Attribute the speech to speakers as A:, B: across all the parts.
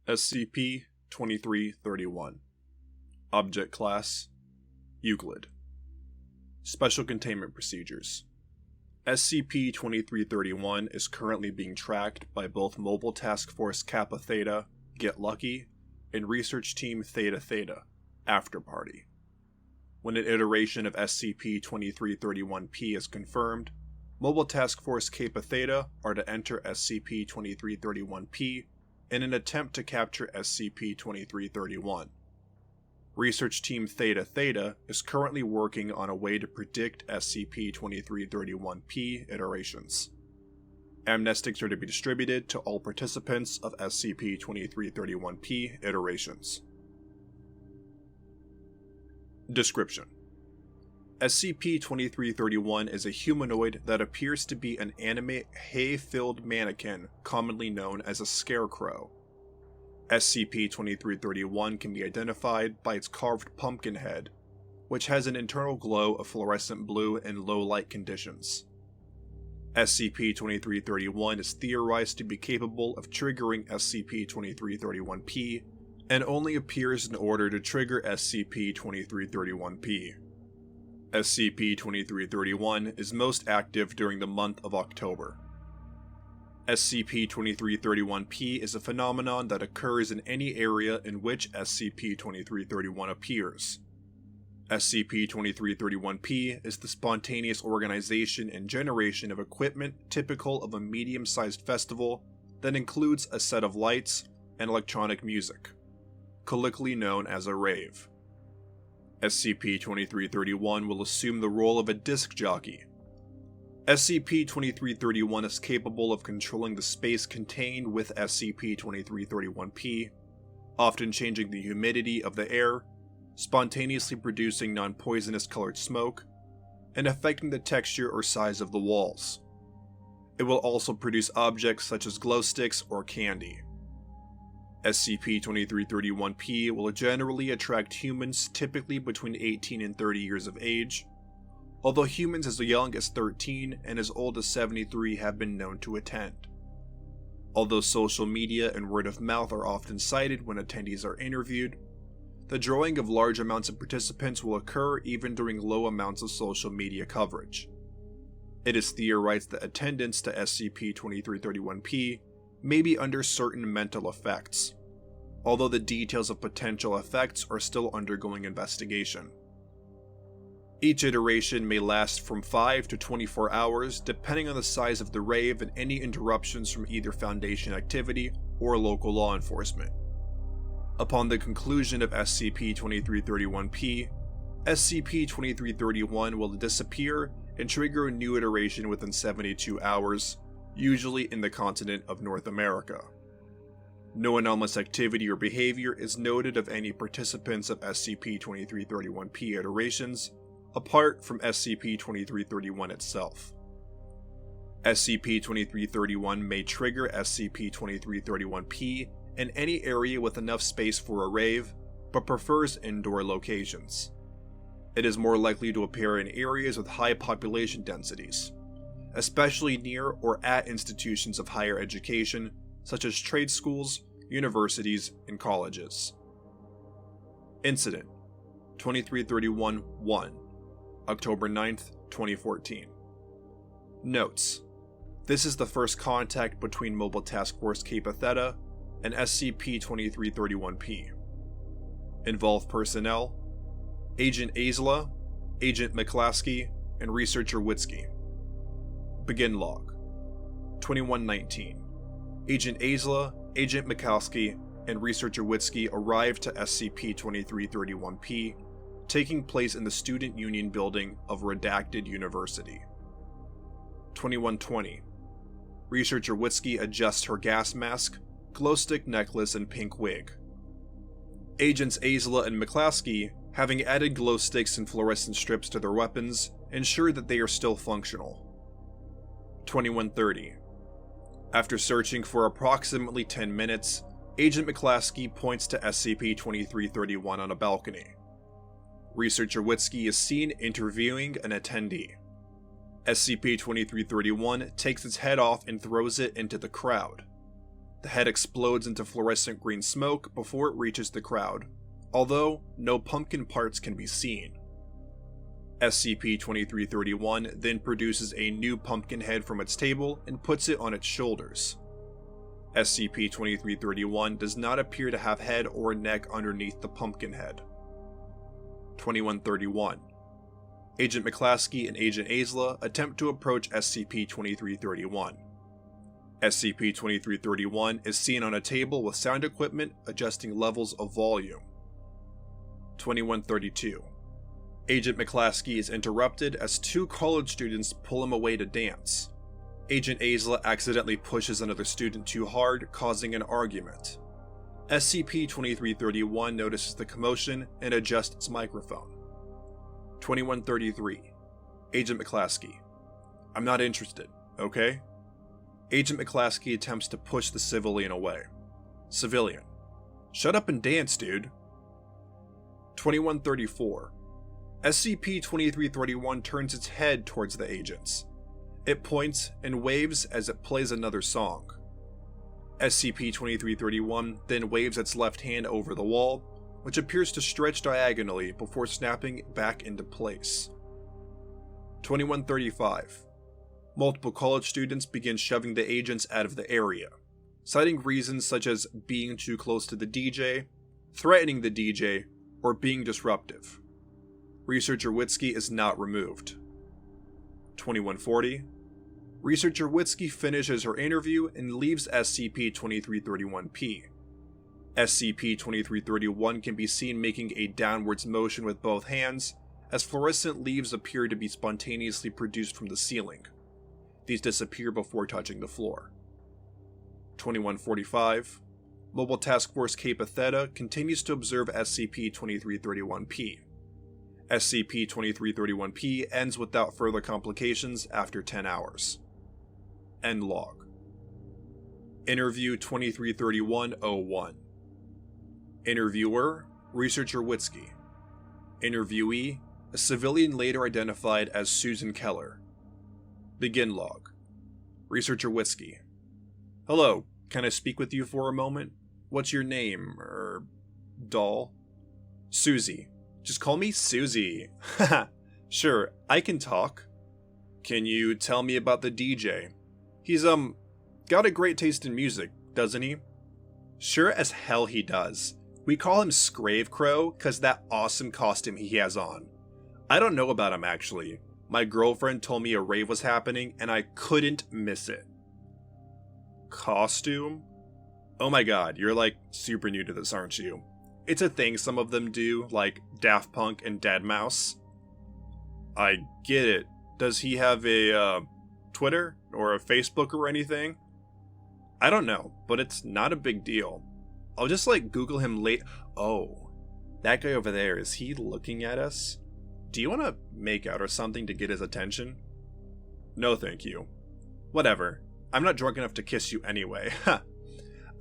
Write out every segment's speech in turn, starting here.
A: SCP-2331 Object Class Euclid Special Containment Procedures SCP-2331 is currently being tracked by both Mobile Task Force Kappa Theta, Get Lucky, and Research Team Theta Theta, After Party. When an iteration of SCP-2331-P is confirmed, Mobile Task Force Kappa Theta are to enter SCP-2331-P in an attempt to capture SCP-2331. Research Team Theta Theta is currently working on a way to predict SCP-2331-P iterations. Amnestics are to be distributed to all participants of SCP-2331-P iterations. Description: SCP-2331 is a humanoid that appears to be an anime hay-filled mannequin commonly known as a Scravecrow. SCP-2331 can be identified by its carved pumpkin head, which has an internal glow of fluorescent blue in low light conditions. SCP-2331 is theorized to be capable of triggering SCP-2331-P and only appears in order to trigger SCP-2331-P. SCP-2331 is most active during the month of October. SCP-2331-P is a phenomenon that occurs in any area in which SCP-2331 appears. SCP-2331-P is the spontaneous organization and generation of equipment typical of a medium-sized festival that includes a set of lights and electronic music, colloquially known as a rave. SCP-2331 will assume the role of a disc jockey. SCP-2331 is capable of controlling the space contained with SCP-2331-P, often changing the humidity of the air, spontaneously producing non-poisonous colored smoke, and affecting the texture or size of the walls. It will also produce objects such as glow sticks or candy. SCP-2331-P will generally attract humans typically between 18 and 30 years of age, although humans as young as 13 and as old as 73 have been known to attend. Although social media and word of mouth are often cited when attendees are interviewed, the drawing of large amounts of participants will occur even during low amounts of social media coverage. It is theorized that attendance to SCP-2331-P may be under certain mental effects, although the details of potential effects are still undergoing investigation. Each iteration may last from 5 to 24 hours depending on the size of the rave and any interruptions from either Foundation activity or local law enforcement. Upon the conclusion of SCP-2331-P, SCP-2331 will disappear and trigger a new iteration within 72 hours, usually in the continent of North America. No anomalous activity or behavior is noted of any participants of SCP-2331-P iterations, apart from SCP-2331 itself. SCP-2331 may trigger SCP-2331-P in any area with enough space for a rave, but prefers indoor locations. It is more likely to appear in areas with high population densities, especially near or at institutions of higher education such as trade schools, universities, and colleges. Incident 2331-1 October 9th, 2014. Notes: this is the first contact between Mobile Task Force Kappa Theta and SCP-2331-P. Involved personnel: Agent Azla, Agent McClaskey, and Researcher Witzke. Begin log. 2119. Agent Azla, Agent McClaskey, and Researcher Witzke arrived to SCP-2331-P, taking place in the Student Union building of Redacted University. 2120. Researcher Witzke adjusts her gas mask, glow stick necklace, and pink wig. Agents Azla and McClaskey, having added glow sticks and fluorescent strips to their weapons, ensure that they are still functional. 2130. After searching for approximately 10 minutes, Agent McClaskey points to SCP-2331 on a balcony. Researcher Witzke is seen interviewing an attendee. SCP-2331 takes its head off and throws it into the crowd. The head explodes into fluorescent green smoke before it reaches the crowd, although no pumpkin parts can be seen. SCP-2331 then produces a new pumpkin head from its table and puts it on its shoulders. SCP-2331 does not appear to have head or neck underneath the pumpkin head. 2131. Agent McClaskey and Agent Aisla attempt to approach SCP-2331. SCP-2331 is seen on a table with sound equipment adjusting levels of volume. 2132. Agent McClaskey is interrupted as two college students pull him away to dance. Agent Aisla accidentally pushes another student too hard, causing an argument. SCP-2331 notices the commotion and adjusts its microphone. 2133. Agent McClaskey. I'm not interested, okay? Agent McClaskey attempts to push the civilian away. Civilian. Shut up and dance, dude. 2134. SCP-2331 turns its head towards the agents. It points and waves as it plays another song. SCP-2331 then waves its left hand over the wall, which appears to stretch diagonally before snapping back into place. 2135. Multiple college students begin shoving the agents out of the area, citing reasons such as being too close to the DJ, threatening the DJ, or being disruptive. Researcher Witzke is not removed. 2140. Researcher Witzke finishes her interview and leaves SCP-2331-P. SCP-2331 can be seen making a downwards motion with both hands, as fluorescent leaves appear to be spontaneously produced from the ceiling. These disappear before touching the floor. 2145. Mobile Task Force Kappa Theta continues to observe SCP-2331-P. SCP-2331-P ends without further complications after 10 hours. End log. Interview 2331-01. Interviewer, Researcher Witzke. Interviewee, a civilian later identified as Susan Keller. Begin log. Researcher Witzke. Hello, can I speak with you for a moment? What's your name, doll? Susie. Just call me Susie. Haha. Sure, I can talk. Can you tell me about the DJ? He's, got a great taste in music, doesn't he? Sure as hell he does. We call him Scravecrow cause that awesome costume he has on. I don't know about him actually. My girlfriend told me a rave was happening and I couldn't miss it. Costume? Oh my god, you're like super new to this, aren't you? It's a thing some of them do, like Daft Punk and Deadmau5. I get it. Does he have a, Twitter? Or a Facebook or anything? I don't know, but it's not a big deal. I'll just Google him late. Oh, that guy over there, is he looking at us? Do you want to make out or something to get his attention? No thank you. Whatever. I'm not drunk enough to kiss you anyway.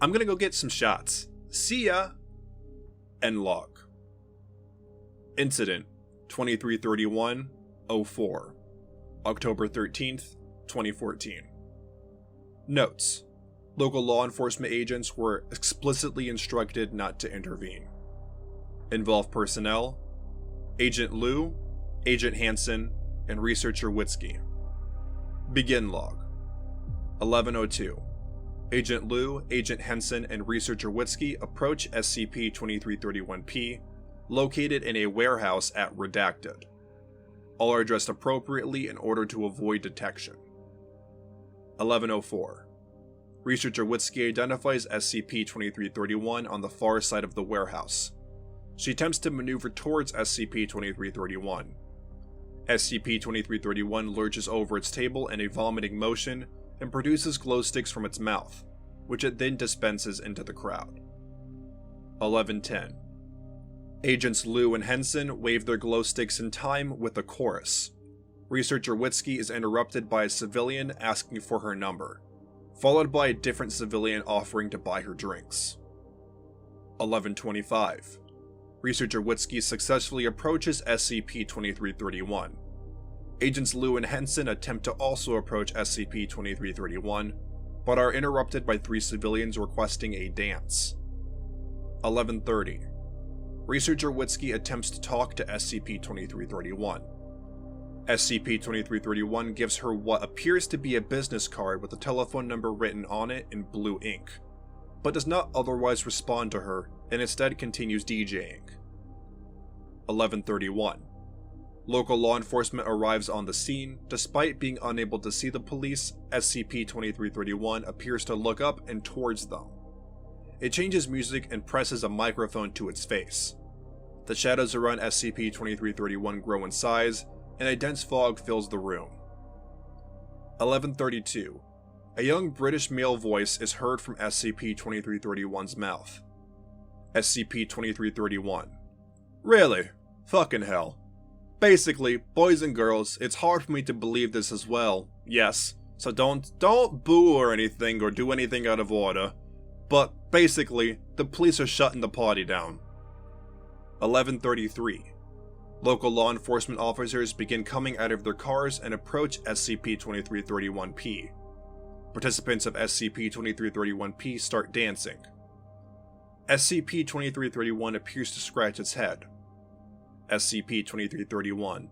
A: I'm gonna go get some shots. See ya! End log. Incident 2331-04. October 13th, 2014. Notes. Local law enforcement agents were explicitly instructed not to intervene. Involved personnel: Agent Liu, Agent Hansen, and Researcher Witzke. Begin log. 1102. Agent Liu, Agent Hansen, and Researcher Witzke approach SCP-2331-P, located in a warehouse at Redacted. All are dressed appropriately in order to avoid detection. 1104. Researcher Witzke identifies SCP-2331 on the far side of the warehouse. She attempts to maneuver towards SCP-2331. SCP-2331 lurches over its table in a vomiting motion and produces glow sticks from its mouth, which it then dispenses into the crowd. 1110. Agents Liu and Henson wave their glow sticks in time with a chorus. Researcher Witzke is interrupted by a civilian asking for her number, followed by a different civilian offering to buy her drinks. 1125. Researcher Witzke successfully approaches SCP-2331. Agents Liu and Henson attempt to also approach SCP-2331, but are interrupted by 3 civilians requesting a dance. 11:30. Researcher Witzke attempts to talk to SCP-2331. SCP-2331 gives her what appears to be a business card with a telephone number written on it in blue ink, but does not otherwise respond to her and instead continues DJing. 11:31. Local law enforcement arrives on the scene. Despite being unable to see the police, SCP-2331 appears to look up and towards them. It changes music and presses a microphone to its face. The shadows around SCP-2331 grow in size, and a dense fog fills the room. 11:32. A young British male voice is heard from SCP-2331's mouth. SCP-2331. Really? Fucking hell. Basically, boys and girls, it's hard for me to believe this as well, yes, so don't boo or anything or do anything out of order, but basically, the police are shutting the party down. 11:33. Local law enforcement officers begin coming out of their cars and approach SCP-2331-P. Participants of SCP-2331-P start dancing. SCP-2331 appears to scratch its head. SCP-2331.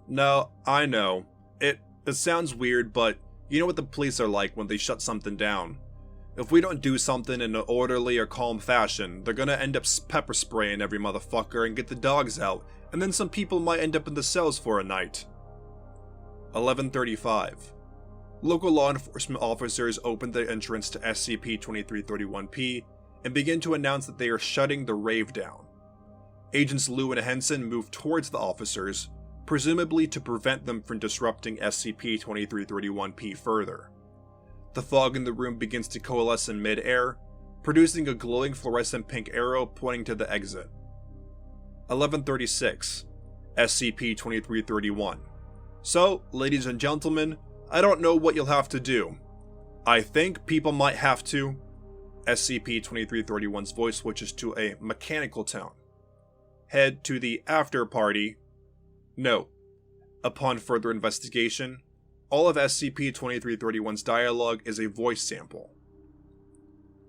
A: No, I know. It sounds weird, but you know what the police are like when they shut something down. If we don't do something in an orderly or calm fashion, they're gonna end up pepper spraying every motherfucker and get the dogs out, and then some people might end up in the cells for a night. 11:35. Local law enforcement officers open the entrance to SCP-2331-P and begin to announce that they are shutting the rave down. Agents Liu and Henson move towards the officers, presumably to prevent them from disrupting SCP-2331-P further. The fog in the room begins to coalesce in mid-air, producing a glowing fluorescent pink arrow pointing to the exit. 11:36. SCP-2331. So, ladies and gentlemen, I don't know what you'll have to do. I think people might have to... SCP-2331's voice switches to a mechanical tone. Head to the after party. Note: upon further investigation, all of SCP-2331's dialogue is a voice sample.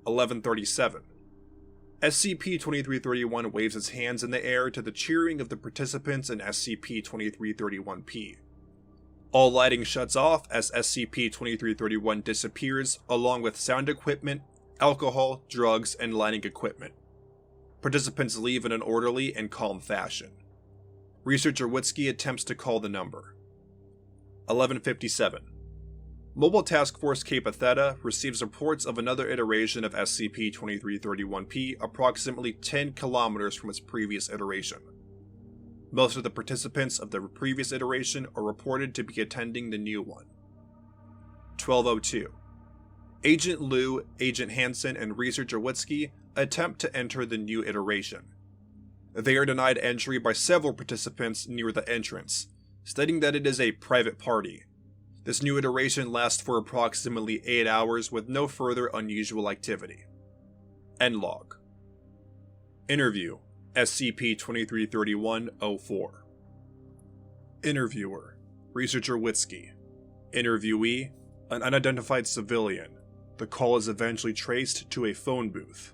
A: 11:37. SCP-2331 waves its hands in the air to the cheering of the participants in SCP-2331-P. All lighting shuts off as SCP-2331 disappears, along with sound equipment, alcohol, drugs, and lighting equipment. Participants leave in an orderly and calm fashion. Researcher Witzke attempts to call the number. 11:57. Mobile Task Force Kappa Theta receives reports of another iteration of SCP-2331-P approximately 10 kilometers from its previous iteration. Most of the participants of the previous iteration are reported to be attending the new one. 12:02. Agent Liu, Agent Hansen, and Researcher Witzke attempt to enter the new iteration. They are denied entry by several participants near the entrance, stating that it is a private party. This new iteration lasts for approximately 8 hours with no further unusual activity. End log. Interview SCP-2331-04. Interviewer Researcher Witzke. Interviewee an unidentified civilian. The call is eventually traced to a phone booth.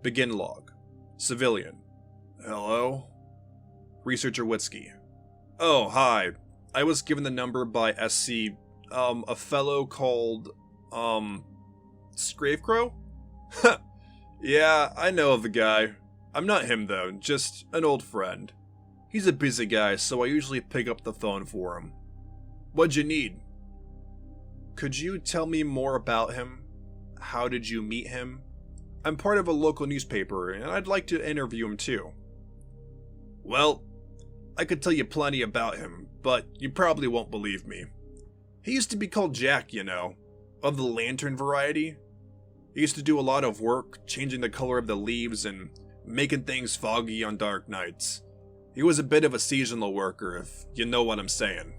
A: Begin log. Civilian. Hello? Researcher Witzke. Oh, hi. I was given the number by a fellow called, Scravecrow? Yeah, I know of the guy. I'm not him though, just an old friend. He's a busy guy, so I usually pick up the phone for him. What'd you need? Could you tell me more about him? How did you meet him? I'm part of a local newspaper, and I'd like to interview him too. Well, I could tell you plenty about him, but you probably won't believe me. He used to be called Jack, you know, of the lantern variety. He used to do a lot of work, changing the color of the leaves and making things foggy on dark nights. He was a bit of a seasonal worker, if you know what I'm saying.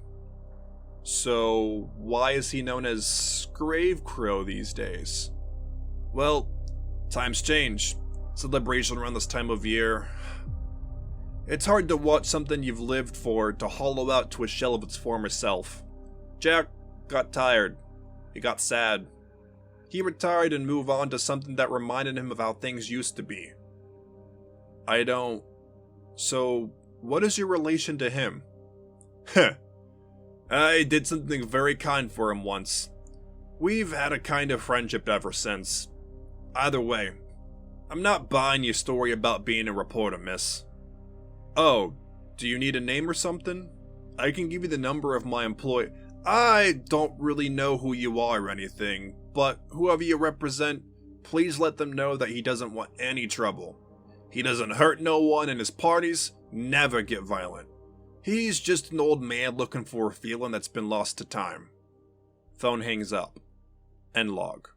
A: So, why is he known as Scravecrow these days? Well, times change. Celebration around this time of year. It's hard to watch something you've lived for to hollow out to a shell of its former self. Jack got tired. He got sad. He retired and moved on to something that reminded him of how things used to be. I don't... So, what is your relation to him? Heh. I did something very kind for him once. We've had a kind of friendship ever since. Either way, I'm not buying your story about being a reporter, miss. Oh, do you need a name or something? I can give you the number of my employee. I don't really know who you are or anything, but whoever you represent, please let them know that he doesn't want any trouble. He doesn't hurt no one, and his parties never get violent. He's just an old man looking for a feeling that's been lost to time. Phone hangs up. End log.